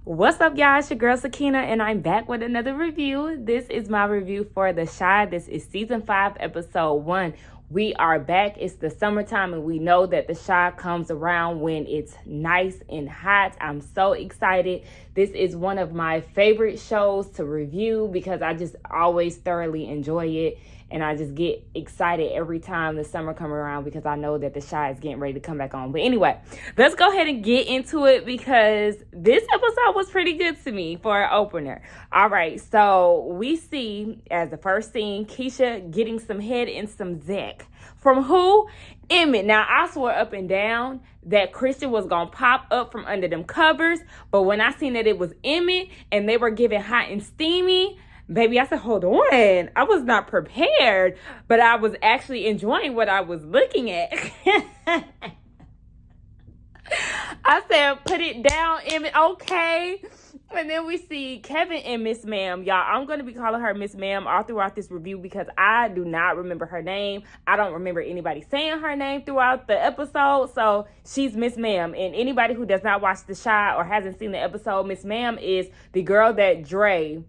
What's up, y'all? It's your girl Sakina, and I'm back with another review. This is my review for The Chi. This is season 5, episode 1. We are back. It's the summertime, and we know that The Chi comes around when it's nice and hot. I'm so excited. This is one of my favorite shows to review because I just always thoroughly enjoy it. And I just get excited every time the summer comes around because I know that The Chi is getting ready to come back on. But anyway, let's go ahead and get into it because this episode was pretty good to me for an opener. All right, so we see as the first scene, Keisha getting some head and some Zach. From who? Emmett. Now, I swore up and down that Christian was going to pop up from under them covers. But when I seen that it was Emmett and they were giving hot and steamy, baby, I said, hold on. I was not prepared, but I was actually enjoying what I was looking at. I said, put it down, Emmett. Okay. And then we see Kevin and Miss Ma'am. Y'all, I'm going to be calling her Miss Ma'am all throughout this review because I do not remember her name. I don't remember anybody saying her name throughout the episode. So she's Miss Ma'am. And anybody who does not watch The Chi or hasn't seen the episode, Miss Ma'am is the girl that Dre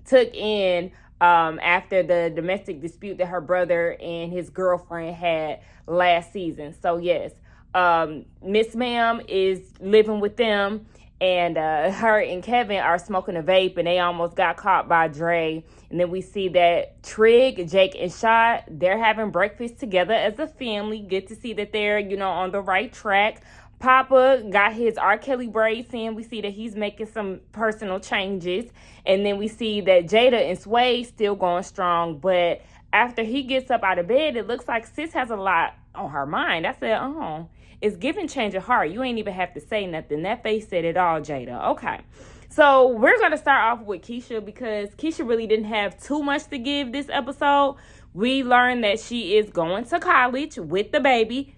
took in after the domestic dispute that her brother and his girlfriend had last season. So yes, Miss Ma'am is living with them, and her and Kevin are smoking a vape, and they almost got caught by Dre. And then we see that Trig, Jake, and Shot, they're having breakfast together as a family. Good to see that they're, on the right track. Papa got his R. Kelly braids in. We see that he's making some personal changes. And then we see that Jada and Sway still going strong. But after he gets up out of bed, it looks like Sis has a lot on her mind. I said, it's giving change of heart. You ain't even have to say nothing. That face said it all, Jada. Okay. So we're going to start off with Keisha because Keisha really didn't have too much to give this episode. We learned that she is going to college with the baby.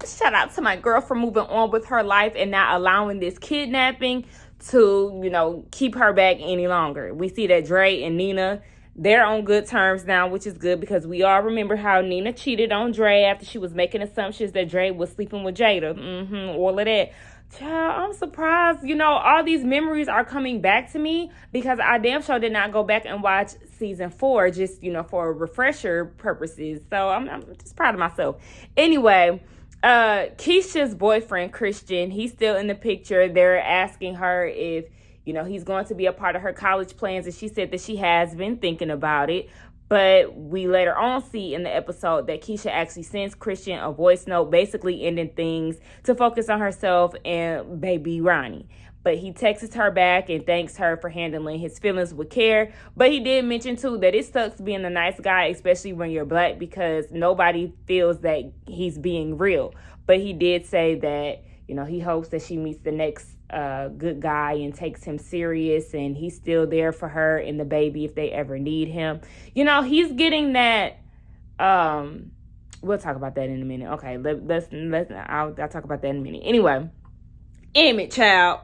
Shout out to my girl for moving on with her life and not allowing this kidnapping to, keep her back any longer. We see that Dre and Nina, they're on good terms now, which is good because we all remember how Nina cheated on Dre after she was making assumptions that Dre was sleeping with Jada. All of that. Child, I'm surprised. All these memories are coming back to me because I damn sure did not go back and watch season 4 just, for refresher purposes. So I'm just proud of myself. Anyway, Keisha's boyfriend, Christian, he's still in the picture. They're asking her if, he's going to be a part of her college plans. And she said that she has been thinking about it. But we later on see in the episode that Keisha actually sends Christian a voice note, basically ending things to focus on herself and baby Ronnie. But he texts her back and thanks her for handling his feelings with care. But he did mention, too, that it sucks being a nice guy, especially when you're black, because nobody feels that he's being real. But he did say that, he hopes that she meets the next good guy and takes him serious. And he's still there for her and the baby if they ever need him. He's getting that. We'll talk about that in a minute. Okay, I'll talk about that in a minute. Anyway, Emmett, child.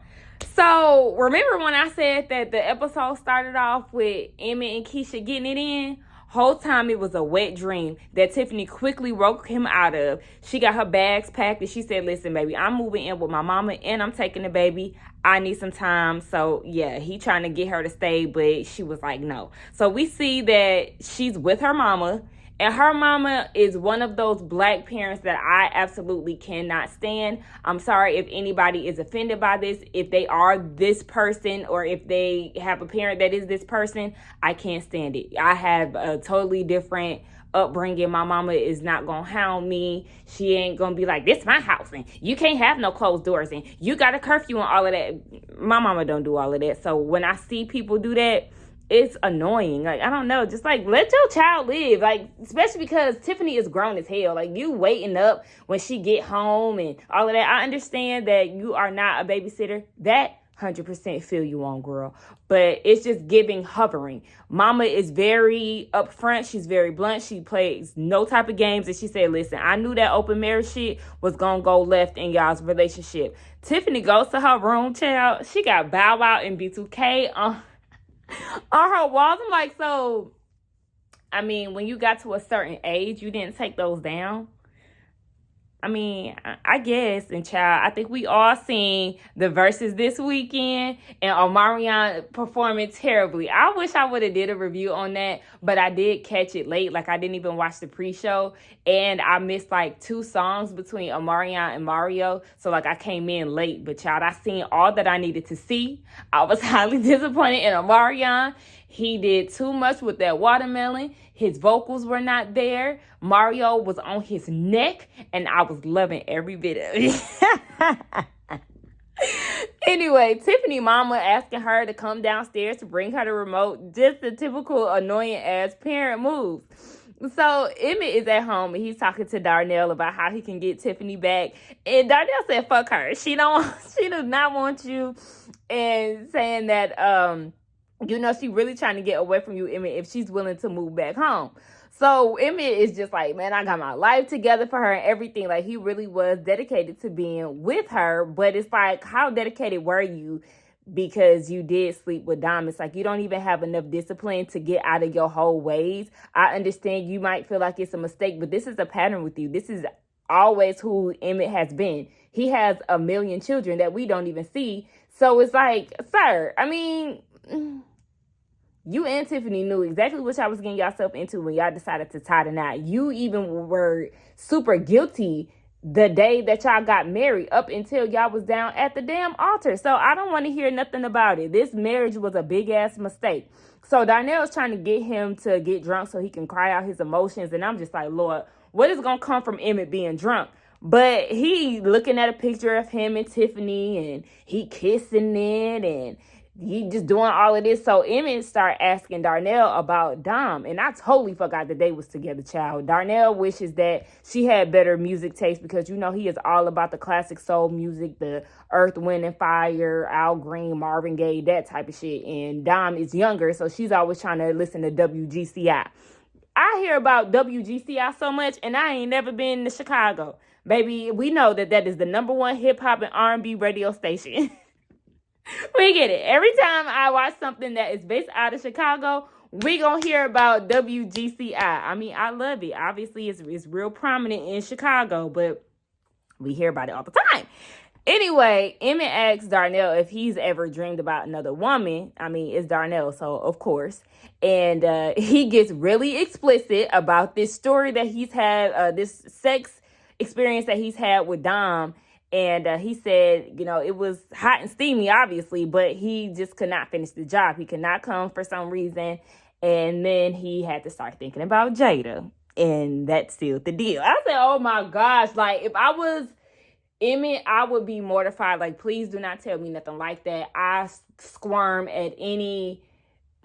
So, remember when I said that the episode started off with Emmett and Keisha getting it in? Whole time it was a wet dream that Tiffany quickly woke him out of. She got her bags packed and she said, listen, baby, I'm moving in with my mama and I'm taking the baby. I need some time. So, yeah, he trying to get her to stay, but she was like, no. So, we see that she's with her mama. And her mama is one of those black parents that I absolutely cannot stand. I'm sorry if anybody is offended by this. If they are this person or if they have a parent that is this person, I can't stand it. I have a totally different upbringing. My mama is not going to hound me. She ain't going to be like, this my house and you can't have no closed doors and you got a curfew and all of that. My mama don't do all of that. So when I see people do that, it's annoying. Like, I don't know. Just like, let your child live. Like, especially because Tiffany is grown as hell. Like, you waiting up when she get home and all of that. I understand that you are not a babysitter. That 100% feel you on, girl. But it's just giving hovering. Mama is very upfront. She's very blunt. She plays no type of games. And she said, listen, I knew that open marriage shit was going to go left in y'all's relationship. Tiffany goes to her room, child. She got Bow Wow and B2K on her walls. I'm like, so, I mean, when you got to a certain age, you didn't take those down? I mean, I guess, and child, I think we all seen the verses this weekend, and Omarion performing terribly. I wish I would have did a review on that, but I did catch it late. Like, I didn't even watch the pre-show, and I missed like 2 songs between Omarion and Mario, so like I came in late. But child, I seen all that I needed to see. I was highly disappointed in Omarion. He did too much with that watermelon. His vocals were not there. Mario was on his neck, and I was loving every bit of it. Anyway, Tiffany mama asking her to come downstairs to bring her the remote. Just the typical annoying ass parent moves. So Emmett is at home and he's talking to Darnell about how he can get Tiffany back. And Darnell said, fuck her. She does not want you. And saying that she really trying to get away from you, Emmett, if she's willing to move back home. So Emmett is just like, man, I got my life together for her and everything. Like, he really was dedicated to being with her. But it's like, how dedicated were you? Because you did sleep with Dom. It's like, you don't even have enough discipline to get out of your whole ways. I understand you might feel like it's a mistake, but this is a pattern with you. This is always who Emmett has been. He has a million children that we don't even see. So it's like, sir, I mean, you and Tiffany knew exactly what y'all was getting yourself into when y'all decided to tie the knot. You even were super guilty the day that y'all got married up until y'all was down at the damn altar. So I don't want to hear nothing about it. This marriage was a big ass mistake. So Darnell's trying to get him to get drunk so he can cry out his emotions. And I'm just like, Lord, what is going to come from Emmett being drunk? But he looking at a picture of him and Tiffany, and he kissing it, and he just doing all of this. So Emmett started asking Darnell about Dom. And I totally forgot that they was together, child. Darnell wishes that she had better music taste because, he is all about the classic soul music, the Earth, Wind, and Fire, Al Green, Marvin Gaye, that type of shit. And Dom is younger, so she's always trying to listen to WGCI. I hear about WGCI so much, and I ain't never been to Chicago. Baby, we know that is the #1 hip-hop and R&B radio station. We get it. Every time I watch something that is based out of Chicago, we gonna hear about WGCI. I mean, I love it. Obviously, it's real prominent in Chicago, but we hear about it all the time. Anyway, Emmett asks Darnell if he's ever dreamed about another woman. I mean, it's Darnell, so of course. And he gets really explicit about this story that he's had, this sex experience that he's had with Dom. And he said, it was hot and steamy, obviously, but he just could not finish the job. He could not come for some reason. And then he had to start thinking about Jada. And that sealed the deal. I said, oh my gosh, like, if I was Emmett, I would be mortified. Like, please do not tell me nothing like that. I squirm at any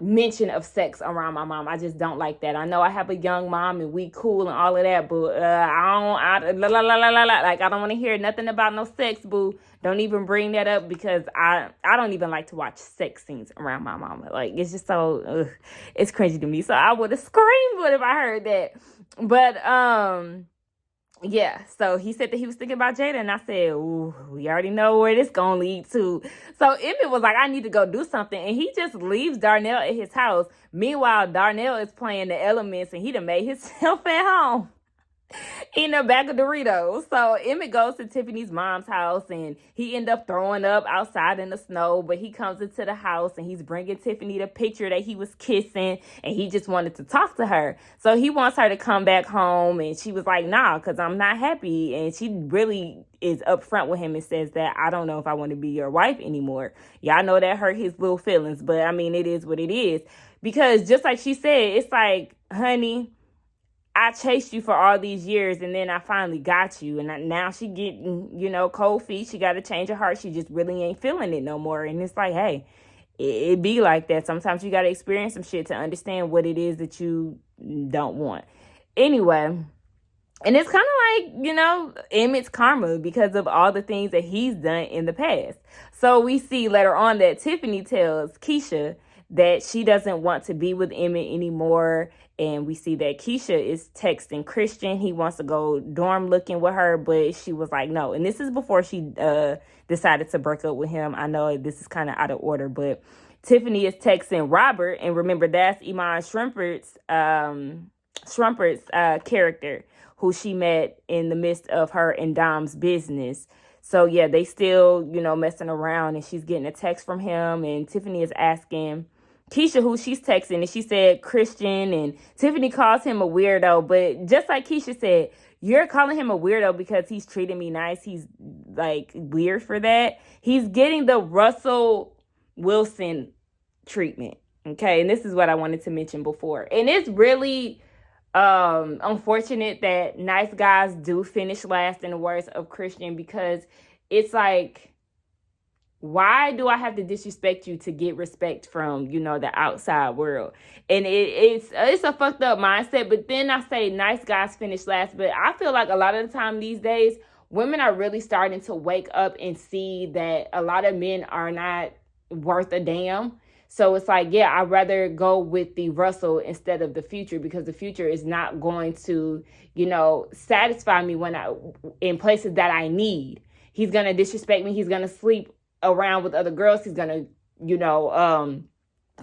mention of sex around my mom. I just don't like that. I know I have a young mom and we cool and all of that, but I don't want to hear nothing about no sex, boo. Don't even bring that up because I don't even like to watch sex scenes around my mama. Like, it's just so it's cringy to me. So I would have screamed if I heard that. But yeah, so he said that he was thinking about Jada, and I said, ooh, we already know where this gonna lead to. So Emmett was like, I need to go do something, and he just leaves Darnell at his house. Meanwhile, Darnell is playing the elements, and he done made himself at home. Eating a bag of Doritos. So Emmett goes to Tiffany's mom's house and he end up throwing up outside in the snow, but he comes into the house and he's bringing Tiffany the picture that he was kissing and he just wanted to talk to her. So he wants her to come back home and she was like, nah, because I'm not happy. And she really is upfront with him and says that I don't know if I want to be your wife anymore. Y'all know that hurt his little feelings, but I mean, it is what it is. Because just like she said, it's like, honey, I chased you for all these years and then I finally got you. And now she getting, cold feet. She got to change her heart. She just really ain't feeling it no more. And it's like, hey, it be like that. Sometimes you got to experience some shit to understand what it is that you don't want. Anyway, and it's kind of like, Emmett's karma because of all the things that he's done in the past. So we see later on that Tiffany tells Keisha that she doesn't want to be with Emmett anymore. And we see that Keisha is texting Christian. He wants to go dorm looking with her, but she was like, no. And this is before she decided to break up with him. I know this is kind of out of order, but Tiffany is texting Robert. And remember, that's Iman Shumpert's character, who she met in the midst of her and Dom's business. So yeah, they still, messing around, and she's getting a text from him, and Tiffany is asking Keisha who she's texting, and she said Christian, and Tiffany calls him a weirdo. But just like Keisha said, you're calling him a weirdo because he's treating me nice. He's like weird for that. He's getting the Russell Wilson treatment. Okay, and this is what I wanted to mention before. And it's really unfortunate that nice guys do finish last, in the words of Christian, because it's like, why do I have to disrespect you to get respect from, the outside world? And it's a fucked up mindset. But then I say nice guys finish last, but I feel like a lot of the time these days, women are really starting to wake up and see that a lot of men are not worth a damn. So it's like, yeah, I'd rather go with the Russell instead of the Future, because the Future is not going to, satisfy me in places that I need. He's going to disrespect me. He's going to sleep around with other girls. He's going to,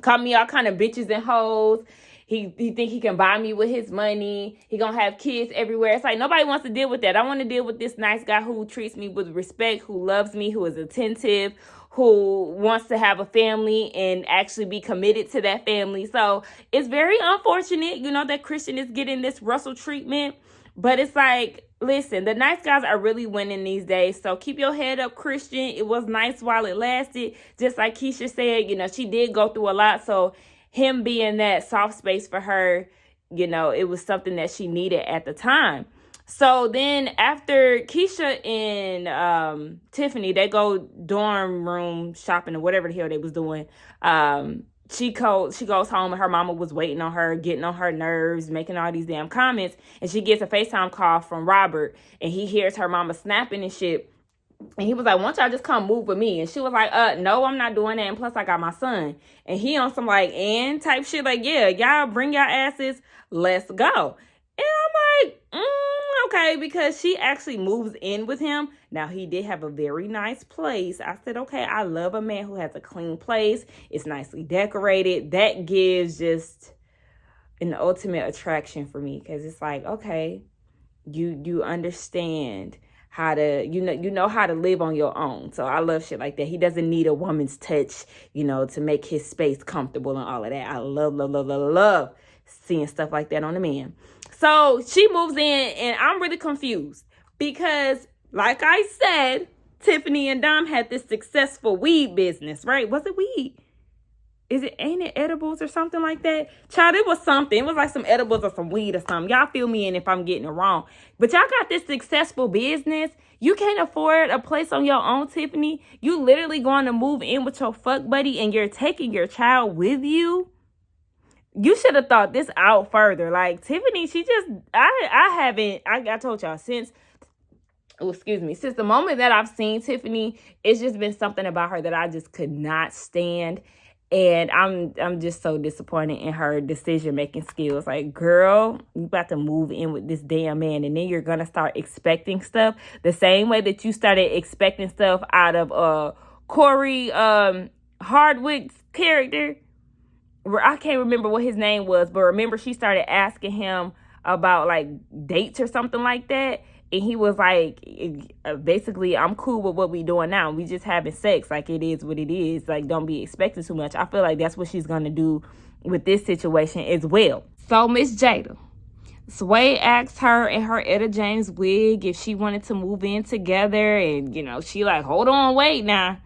call me all kind of bitches and hoes. He think he can buy me with his money. He gonna have kids everywhere. It's like, nobody wants to deal with that. I want to deal with this nice guy who treats me with respect, who loves me, who is attentive, who wants to have a family and actually be committed to that family. So it's very unfortunate, that Christian is getting this Russell treatment. But it's like, listen, the nice guys are really winning these days. So keep your head up, Christian. It was nice while it lasted. Just like Keisha said, she did go through a lot. So him being that soft space for her, it was something that she needed at the time. So then after Keisha and Tiffany, they go dorm room shopping or whatever the hell they was doing. She goes home, and her mama was waiting on her, getting on her nerves, making all these damn comments. And she gets a FaceTime call from Robert, and he hears her mama snapping and shit. And he was like, why don't y'all just come move with me? And she was like, no, I'm not doing that. And plus I got my son. And he on some like, and type shit, like, yeah, y'all bring y'all asses, let's go. And I'm like, okay, because she actually moves in with him. Now, he did have a very nice place. I said, okay, I love a man who has a clean place. It's nicely decorated. That gives just an ultimate attraction for me, because it's like, okay, you understand how to, you know how to live on your own. So I love shit like that. He doesn't need a woman's touch, to make his space comfortable and all of that. I love seeing stuff like that on a man. So she moves in, and I'm really confused because, like I said, Tiffany and Dom had this successful weed business, right? Was it weed? Ain't it edibles or something like that? Child, it was something. It was like some edibles or some weed or something. Y'all fill me in if I'm getting it wrong. But y'all got this successful business. You can't afford a place on your own, Tiffany. You literally going to move in with your fuck buddy, and you're taking your child with you. You should have thought this out further. Like, Tiffany, she just, I told y'all since the moment that I've seen Tiffany, it's just been something about her that I just could not stand. And I'm just so disappointed in her decision-making skills. Like, girl, you about to move in with this damn man, and then you're going to start expecting stuff the same way that you started expecting stuff out of Corey Hardwick's character. I can't remember what his name was, but remember she started asking him about like dates or something like that. And he was like, basically, I'm cool with what we doing now. We just having sex. Like, it is what it is. Like, don't be expecting too much. I feel like that's what she's going to do with this situation as well. So, Miss Jada, Sway asked her in her Etta James wig if she wanted to move in together. And, she like, hold on, wait now.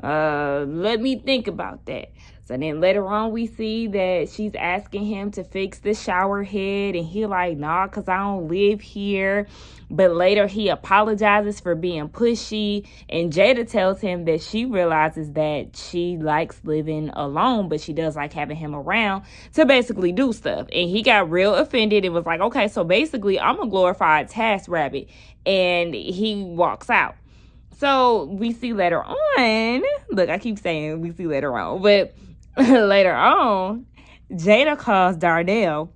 Let me think about that. So then later on, we see that she's asking him to fix the shower head. And he like, nah, because I don't live here. But later he apologizes for being pushy. And Jada tells him that she realizes that she likes living alone, but she does like having him around to basically do stuff. And he got real offended and was like, okay, so basically I'm a glorified task rabbit. And he walks out. So we see later on, look, I keep saying we see later on, but later on, Jada calls Darnell,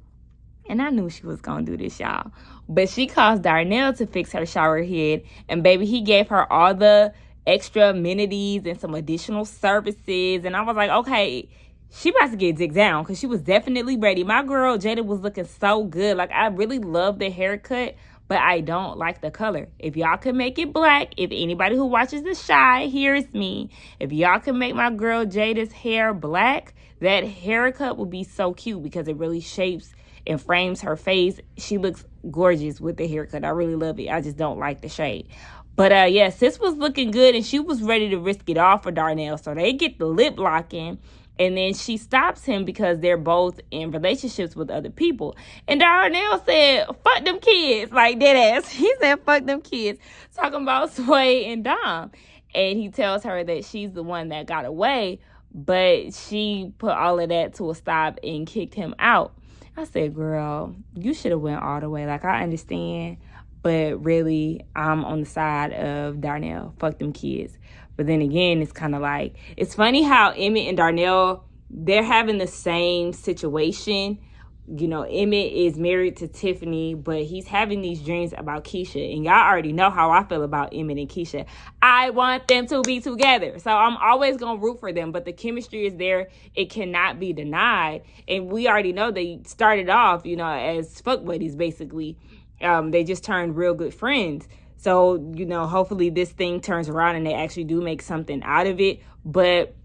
and I knew she was going to do this, y'all, but she calls Darnell to fix her shower head, and baby, he gave her all the extra amenities and some additional services, and I was like, okay, she about to get digged down because she was definitely ready. My girl Jada was looking so good. Like, I really love the haircut, but I don't like the color. If y'all can make it black, if anybody who watches The Shy hears me, if y'all can make my girl Jada's hair black, that haircut would be so cute because it really shapes and frames her face. She looks gorgeous with the haircut. I really love it. I just don't like the shade. But yeah, sis was looking good and she was ready to risk it all for Darnell. So they get the lip locking. And then she stops him because they're both in relationships with other people. And Darnell said, fuck them kids. Like, dead ass. He said, fuck them kids. Talking about Sway and Dom. And he tells her that she's the one that got away. But she put all of that to a stop and kicked him out. I said, girl, you should have went all the way. Like, I understand. But really, I'm on the side of Darnell. Fuck them kids. But then again, it's kind of like, it's funny how Emmett and Darnell, they're having the same situation. You know, Emmett is married to Tiffany, but he's having these dreams about Keisha. And y'all already know how I feel about Emmett and Keisha. I want them to be together. So I'm always going to root for them. But the chemistry is there. It cannot be denied. And we already know they started off, you know, as fuck buddies, basically. They just turned real good friends. So, you know, hopefully this thing turns around and they actually do make something out of it. But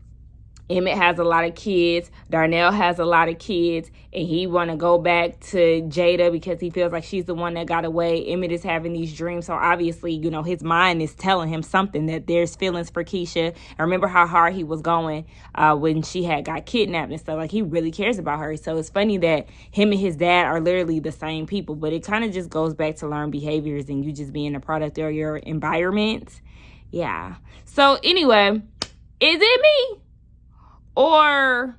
Emmett has a lot of kids. Darnell has a lot of kids. And he want to go back to Jada because he feels like she's the one that got away. Emmett is having these dreams. So obviously, you know, his mind is telling him something, that there's feelings for Keisha. I remember how hard he was going when she had got kidnapped and stuff. Like, he really cares about her. So it's funny that him and his dad are literally the same people. But it kind of just goes back to learned behaviors and you just being a product of your environment. Yeah. So anyway, is it me? Or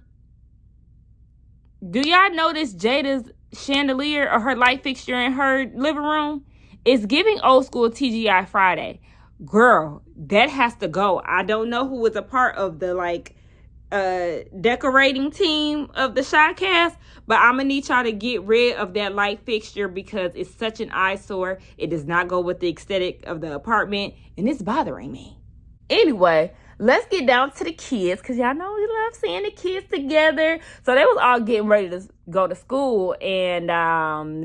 do y'all notice Jada's chandelier or her light fixture in her living room? It's giving old school TGI Friday. Girl, that has to go. I don't know who was a part of the decorating team of the Shy Cast, but I'm gonna need y'all to get rid of that light fixture because it's such an eyesore. It does not go with the aesthetic of the apartment and it's bothering me. Anyway, let's get down to the kids because y'all know we love seeing the kids together. So they was all getting ready to go to school and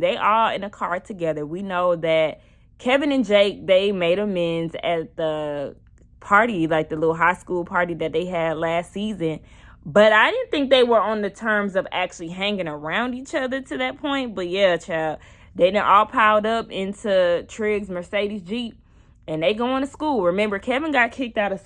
they all in a car together. We know that Kevin and Jake, they made amends at the party, like the little high school party that they had last season. But I didn't think they were on the terms of actually hanging around each other to that point. But yeah, child, they done all piled up into Trig's Mercedes Jeep. And they going to school. Remember, Kevin got kicked out of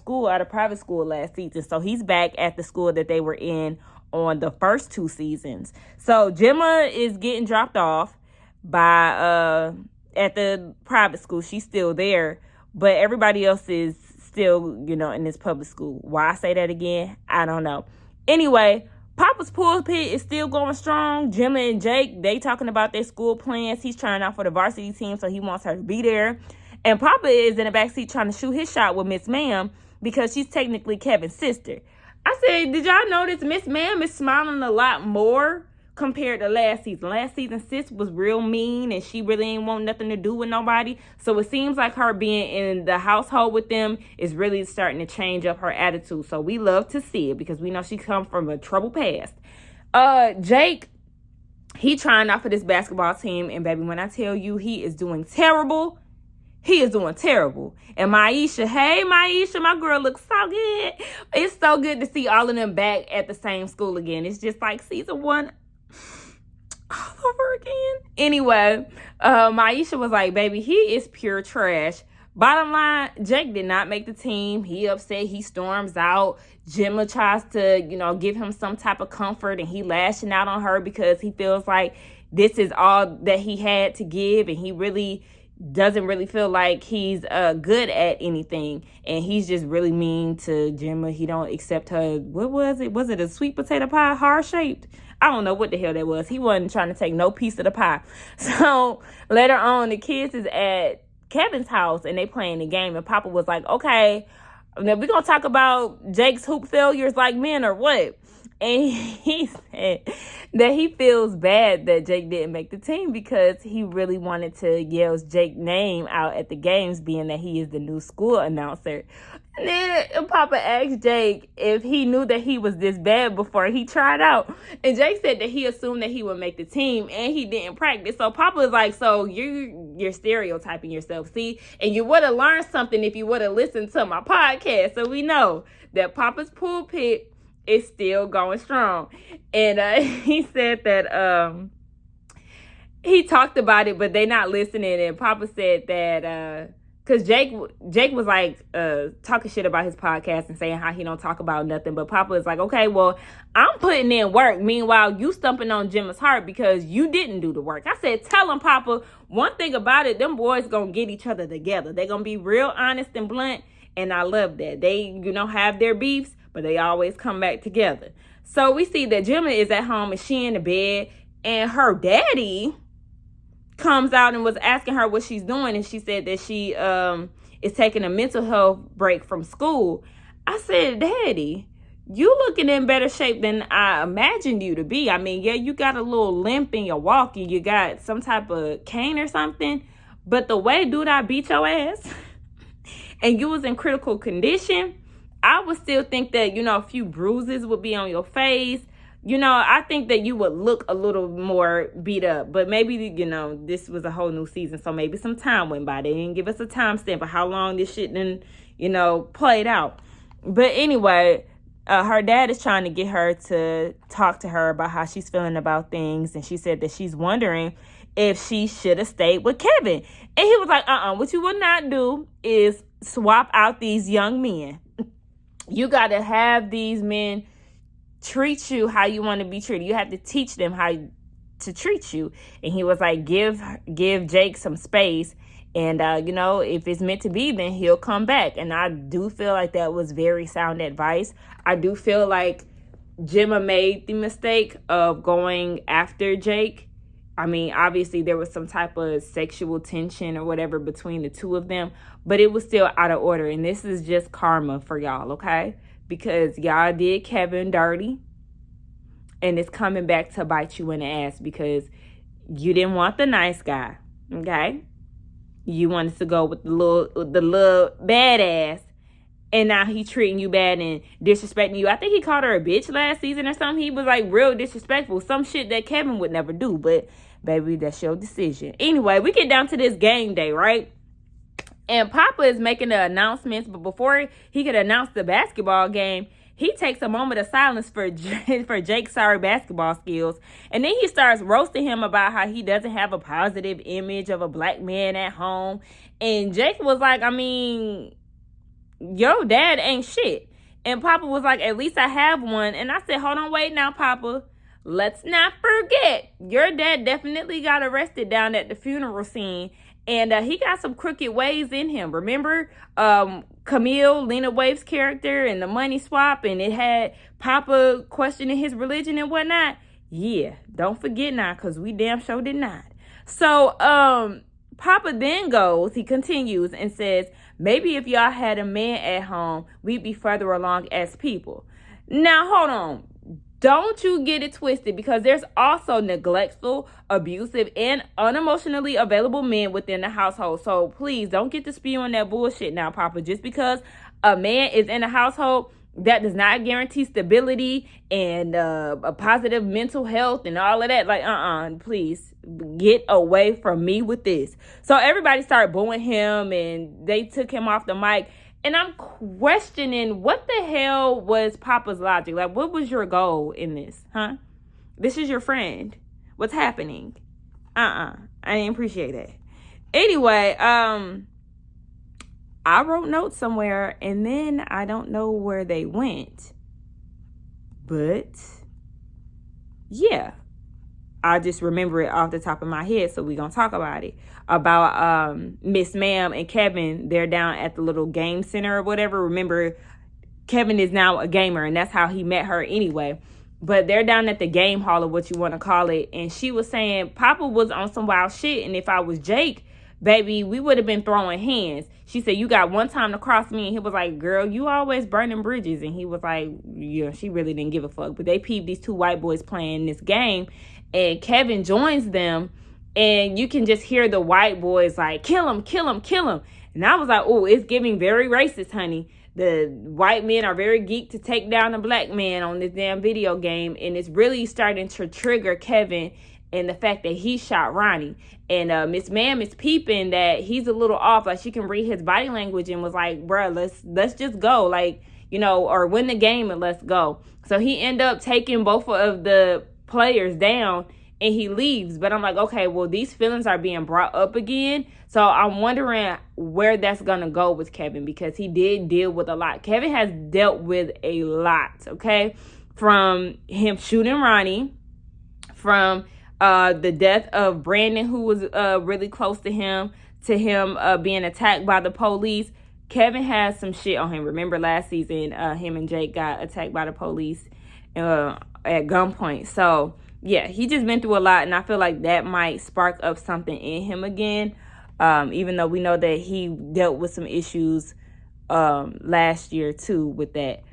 private school last season. So he's back at the school that they were in on the first 2 seasons. So Gemma is getting dropped off by at the private school. She's still there. But everybody else is still, you know, in this public school. Why I say that again, I don't know. Anyway, Papa's pulpit is still going strong. Gemma and Jake, they talking about their school plans. He's trying out for the varsity team, so he wants her to be there. And Papa is in the backseat trying to shoot his shot with Miss Ma'am because she's technically Kevin's sister. I said, did y'all notice Miss Ma'am is smiling a lot more compared to last season? Last season, sis was real mean and she really ain't want nothing to do with nobody. So it seems like her being in the household with them is really starting to change up her attitude. So we love to see it because we know she come from a troubled past. Jake, he trying out for this basketball team. And baby, when I tell you he is doing terrible, he is doing terrible. And Maisha, hey, Maisha, my girl looks so good. It's so good to see all of them back at the same school again. It's just like season 1 all over again. Anyway, Maisha was like, baby, he is pure trash. Bottom line, Jake did not make the team. He upset. He storms out. Gemma tries to, you know, give him some type of comfort, and he lashing out on her because he feels like this is all that he had to give, and he really doesn't really feel like he's good at anything, and he's just really mean to Gemma. He don't accept her. What was it? Was it a sweet potato pie, heart-shaped? I don't know what the hell that was. He wasn't trying to take no piece of the pie. So later on, the kids is at Kevin's house, and they playing the game, and Papa was like, okay, now we're going to talk about Jake's hoop failures like men or what? And he said that he feels bad that Jake didn't make the team because he really wanted to yell Jake's name out at the games, being that he is the new school announcer. And then Papa asked Jake if he knew that he was this bad before he tried out. And Jake said that he assumed that he would make the team and he didn't practice. So Papa was like, so you're stereotyping yourself, see? And you would have learned something if you would have listened to my podcast. So we know that Papa's pulpit is still going strong. And he said that he talked about it, but they not listening. And Papa said that because Jake was like talking shit about his podcast and saying how he don't talk about nothing. But Papa is like, okay, well, I'm putting in work. Meanwhile, you stumping on Gemma's heart because you didn't do the work. I said, tell him, Papa, one thing about it, them boys gonna get each other together. They gonna be real honest and blunt. And I love that. They, have their beefs, but they always come back together. So we see that Gemma is at home and she in the bed, and her daddy comes out and was asking her what she's doing, and she said that she is taking a mental health break from school. I said, Daddy, you looking in better shape than I imagined you to be. I mean, yeah, you got a little limp in your walk and you got some type of cane or something, but the way dude I beat your ass and you was in critical condition, I would still think that, a few bruises would be on your face. I think that you would look a little more beat up. But maybe, this was a whole new season. So maybe some time went by. They didn't give us a timestamp of how long this shit then, played out. But anyway, her dad is trying to get her to talk to her about how she's feeling about things. And she said that she's wondering if she should have stayed with Kevin. And he was like, what you would not do is swap out these young men. You got to have these men treat you how you want to be treated. You have to teach them how to treat you. And he was like, give Jake some space. And, if it's meant to be, then he'll come back. And I do feel like that was very sound advice. I do feel like Gemma made the mistake of going after Jake. I mean, obviously there was some type of sexual tension or whatever between the two of them, but it was still out of order. And this is just karma for y'all, okay? Because y'all did Kevin dirty, and it's coming back to bite you in the ass because you didn't want the nice guy, okay? You wanted to go with the little badass, and now he treating you bad and disrespecting you. I think he called her a bitch last season or something. He was like real disrespectful, some shit that Kevin would never do, but baby, that's your decision. Anyway, we get down to this game day, right? And Papa is making the announcements, but before he could announce the basketball game, he takes a moment of silence for Jake's sorry basketball skills. And then he starts roasting him about how he doesn't have a positive image of a black man at home. And Jake was like, I mean, your dad ain't shit. And Papa was like, at least I have one. And I said, hold on, wait now, Papa. Let's not forget, your dad definitely got arrested down at the funeral scene. And he got some crooked ways in him. Remember Camille, Lena Waithe's character, and the money swap, and it had Papa questioning his religion and whatnot? Yeah, don't forget now, because we damn sure did not. So Papa then he continues and says, maybe if y'all had a man at home, we'd be further along as people. Now, hold on. Don't you get it twisted, because there's also neglectful, abusive, and unemotionally available men within the household. So please don't get to spewing that bullshit now, Papa. Just because a man is in a household, that does not guarantee stability and a positive mental health and all of that. Like, please get away from me with this. So everybody started booing him and they took him off the mic. And I'm questioning, what the hell was Papa's logic? Like, what was your goal in this, huh? This is your friend. What's happening? I didn't appreciate that. Anyway, I wrote notes somewhere, and then I don't know where they went. But, yeah. I just remember it off the top of my head, so we're going to talk about it. About Miss Ma'am and Kevin, they're down at the little game center or whatever. Remember, Kevin is now a gamer, and that's how he met her anyway. But they're down at the game hall, or what you want to call it, and she was saying Papa was on some wild shit, and if I was Jake, baby, we would have been throwing hands. She said, you got one time to cross me. And he was like, girl, you always burning bridges. And he was like, yeah, she really didn't give a fuck. But they peeped these two white boys playing this game. And Kevin joins them. And you can just hear the white boys like, kill him, kill him, kill him. And I was like, oh, it's giving very racist, honey. The white men are very geeked to take down a black man on this damn video game. And it's really starting to trigger Kevin and the fact that he shot Ronnie. And Miss Ma'am is peeping that he's a little off. Like, she can read his body language and was like, bruh, let's just go. Like, you know, or win the game and let's go. So he ended up taking both of the players down and he leaves. But I'm like, okay, well, these feelings are being brought up again. So I'm wondering where that's going to go with Kevin, because he did deal with a lot. Kevin has dealt with a lot, okay? From him shooting Ronnie, from the death of Brandon, who was really close to him being attacked by the police. Kevin has some shit on him. Remember last season, him and Jake got attacked by the police at gunpoint. So, yeah, he just been through a lot, and I feel like that might spark up something in him again, even though we know that he dealt with some issues last year, too, with that.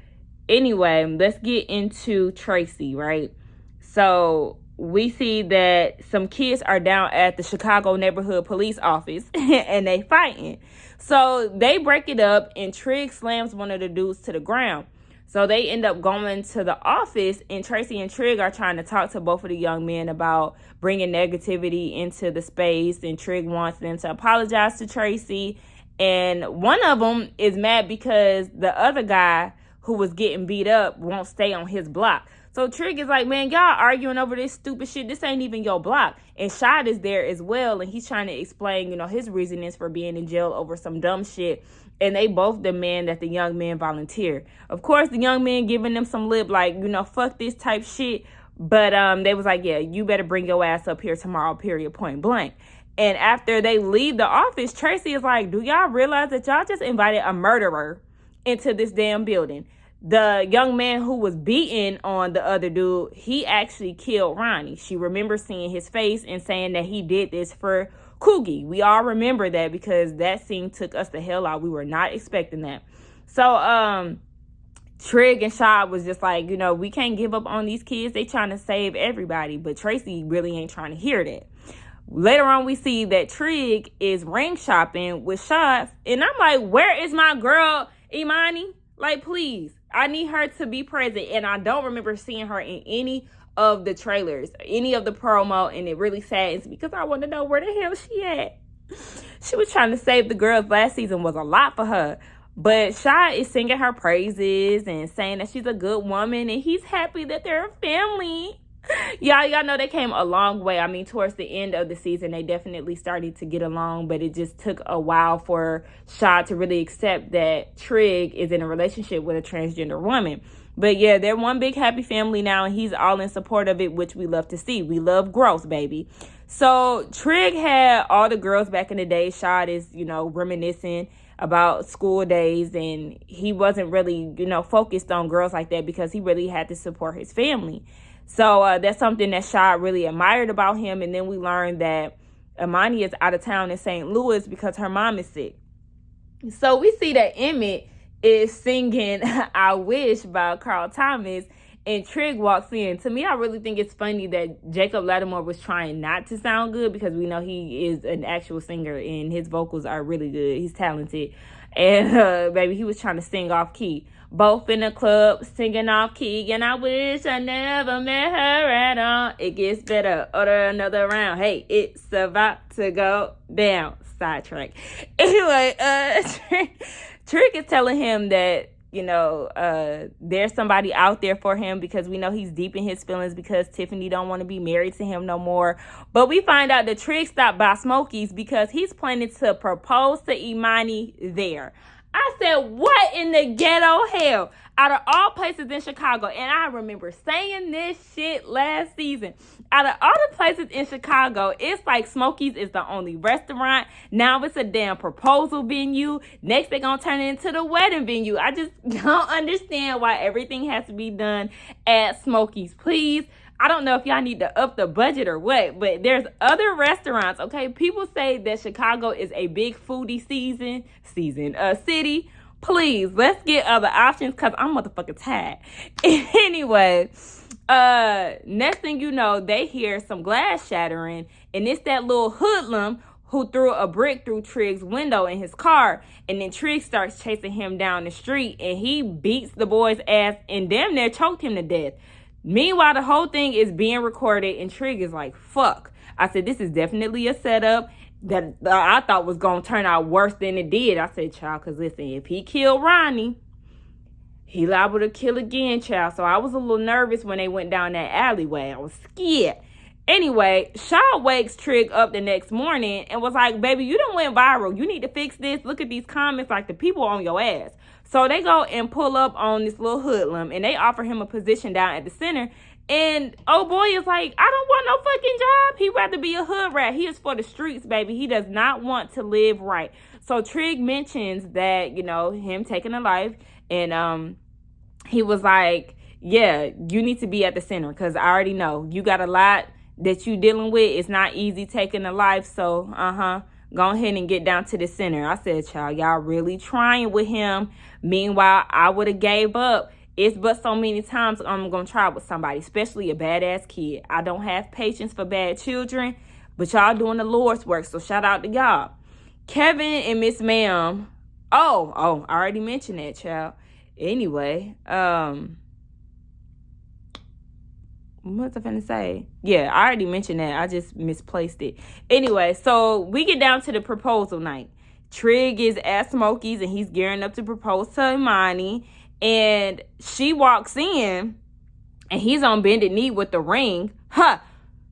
Anyway, let's get into Tracy, right? So we see that some kids are down at the Chicago neighborhood police office and they fighting. So they break it up and Trigg slams one of the dudes to the ground. So they end up going to the office, and Tracy and Trigg are trying to talk to both of the young men about bringing negativity into the space. And Trigg wants them to apologize to Tracy. And one of them is mad because the other guy who was getting beat up won't stay on his block. So Trigg is like, man, y'all arguing over this stupid shit. This ain't even your block. And Shad is there as well. And he's trying to explain, you know, his reasonings for being in jail over some dumb shit. And they both demand that the young man volunteer. Of course, the young man giving them some lip like, you know, fuck this type shit. But they was like, yeah, you better bring your ass up here tomorrow, period, point blank. And after they leave the office, Tracy is like, do y'all realize that y'all just invited a murderer into this damn building? The young man who was beating on the other dude, he actually killed Ronnie. She remembers seeing his face and saying that he did this for Coogie. We all remember that because that scene took us the hell out. We were not expecting that. So Trigg and Shad was just like, you know, we can't give up on these kids. They trying to save everybody. But Tracy really ain't trying to hear that. Later on, we see that Trigg is ring shopping with Shad. And I'm like, where is my girl, Imani? Like, please, I need her to be present. And I don't remember seeing her in any of the trailers, any of the promo. And it really saddens me because I want to know where the hell she at. She was trying to save the girls. Last season was a lot for her. But Shad is singing her praises and saying that she's a good woman. And he's happy that they're a family. Y'all know they came a long way. I mean, towards the end of the season, they definitely started to get along, but it just took a while for Shad to really accept that Trigg is in a relationship with a transgender woman. But yeah, they're one big happy family now, and he's all in support of it, which we love to see. We love growth, baby. So Trigg had all the girls back in the day. Shad is, you know, reminiscing about school days, and he wasn't really, you know, focused on girls like that because he really had to support his family. So that's something that Shad really admired about him. And then we learned that Imani is out of town in St. Louis because her mom is sick. So we see that Emmett is singing I Wish by Carl Thomas, and Trigg walks in. To me, I really think it's funny that Jacob Lattimore was trying not to sound good because we know he is an actual singer and his vocals are really good. He's talented. And baby, he was trying to sing off key. Both in the club, singing off key. And I wish I never met her at all. It gets better. Order another round. Hey, it's about to go down. Sidetrack. Anyway, Trigg is telling him that, you know, there's somebody out there for him because we know he's deep in his feelings because Tiffany don't want to be married to him no more. But we find out that Trigg stopped by Smokey's because he's planning to propose to Imani there. I said, what in the ghetto hell? Out of all places in Chicago, and I remember saying this shit last season, out of all the places in Chicago, it's like Smokey's is the only restaurant. Now it's a damn proposal venue. Next, they're going to turn it into the wedding venue. I just don't understand why everything has to be done at Smokey's. Please, I don't know if y'all need to up the budget or what, but there's other restaurants, okay? People say that Chicago is a big foodie city. Please, let's get other options because I'm motherfucking tired. Anyway, next thing you know, they hear some glass shattering, and it's that little hoodlum who threw a brick through Trig's window in his car, and then Trig starts chasing him down the street, and he beats the boy's ass and damn near choked him to death. Meanwhile, the whole thing is being recorded, and Trig is like, fuck. I said, this is definitely a setup that I thought was going to turn out worse than it did. I said, child, because listen, if he killed Ronnie, he liable to kill again, child. So I was a little nervous when they went down that alleyway. I was scared. Anyway, Shaw wakes Trig up the next morning and was like, baby, you done went viral. You need to fix this. Look at these comments, like the people on your ass. So they go and pull up on this little hoodlum, and they offer him a position down at the center. And oh boy is like, I don't want no fucking job. He'd rather be a hood rat. He is for the streets, baby. He does not want to live right. So Trig mentions that, you know, him taking a life, and he was like, yeah, you need to be at the center because I already know you got a lot that you dealing with. It's not easy taking a life. So, go ahead and get down to the center. I said, child, y'all really trying with him. Meanwhile, I would have gave up. It's but so many times I'm going to try with somebody, especially a badass kid. I don't have patience for bad children, but y'all doing the Lord's work. So shout out to y'all. Kevin and Miss Ma'am. Oh, I already mentioned that, child. Anyway, what's I finna say? Yeah, I already mentioned that. I just misplaced it. Anyway, so we get down to the proposal night. Trig is at Smokey's and he's gearing up to propose to Imani. And she walks in and he's on bended knee with the ring.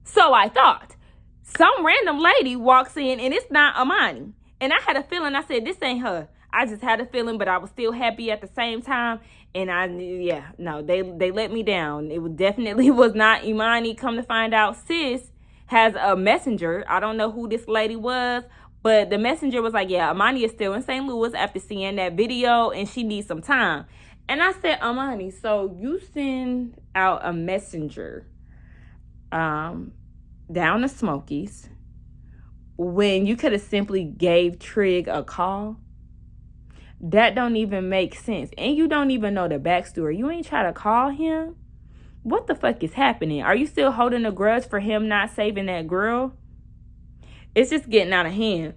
So I thought. Some random lady walks in and it's not Imani. And I had a feeling, I said, this ain't her. I just had a feeling, but I was still happy at the same time. And they let me down. It definitely was not Imani. Come to find out, sis has a messenger. I don't know who this lady was, but the messenger was like, yeah, Imani is still in St. Louis after seeing that video, and she needs some time. And I said, Imani, so you send out a messenger down to Smokey's when you could have simply gave Trig a call? That don't even make sense. And you don't even know the backstory. You ain't try to call him? What the fuck is happening? Are you still holding a grudge for him not saving that girl? It's just getting out of hand.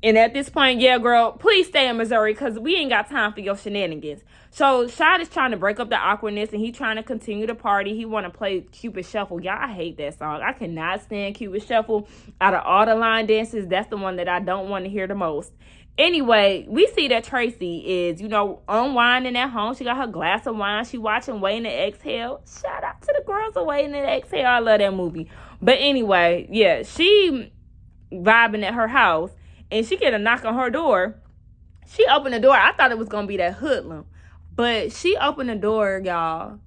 And at this point, yeah, girl, please stay in Missouri because we ain't got time for your shenanigans. So Shad is trying to break up the awkwardness and he trying to continue the party. He want to play Cupid Shuffle. Y'all, I hate that song. I cannot stand Cupid Shuffle. Out of all the line dances, that's the one that I don't want to hear the most. Anyway, we see that Tracy is, unwinding at home. She got her glass of wine. She watching Waiting to Exhale. Shout out to the girls of Waiting to Exhale. I love that movie. But anyway, yeah, she vibing at her house. And she get a knock on her door. She opened the door. I thought it was going to be that hoodlum. But she opened the door, y'all.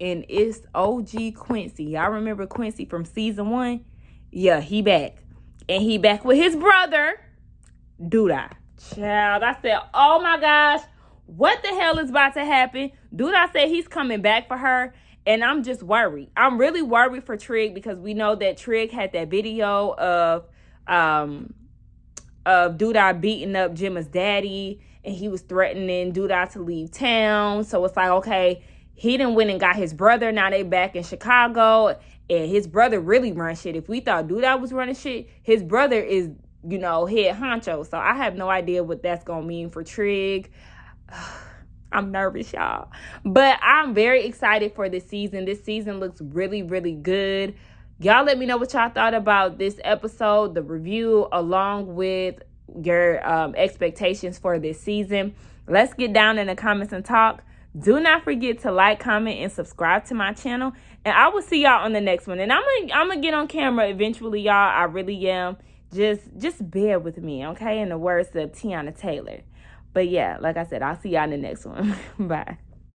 And it's OG Quincy. Y'all remember Quincy from season 1? Yeah, he back. And he back with his brother, Duda. Child, I said, oh my gosh, what the hell is about to happen? Duda said he's coming back for her. And I'm just worried. I'm really worried for Trig because we know that Trig had that video of Duda beating up Gemma's daddy, and he was threatening Duda to leave town. So it's like, okay, he done went and got his brother. Now they back in Chicago, and his brother really run shit. If we thought Duda was running shit, his brother is, head honcho. So I have no idea what that's gonna mean for Trig. I'm nervous, y'all. But I'm very excited for this season. This season looks really, really good. Y'all let me know what y'all thought about this episode, the review, along with your expectations for this season. Let's get down in the comments and talk. Do not forget to like, comment, and subscribe to my channel. And I will see y'all on the next one. And I'm gonna get on camera eventually, y'all. I really am. Just bear with me, okay? In the words of Tiana Taylor. But yeah, like I said, I'll see y'all in the next one. Bye.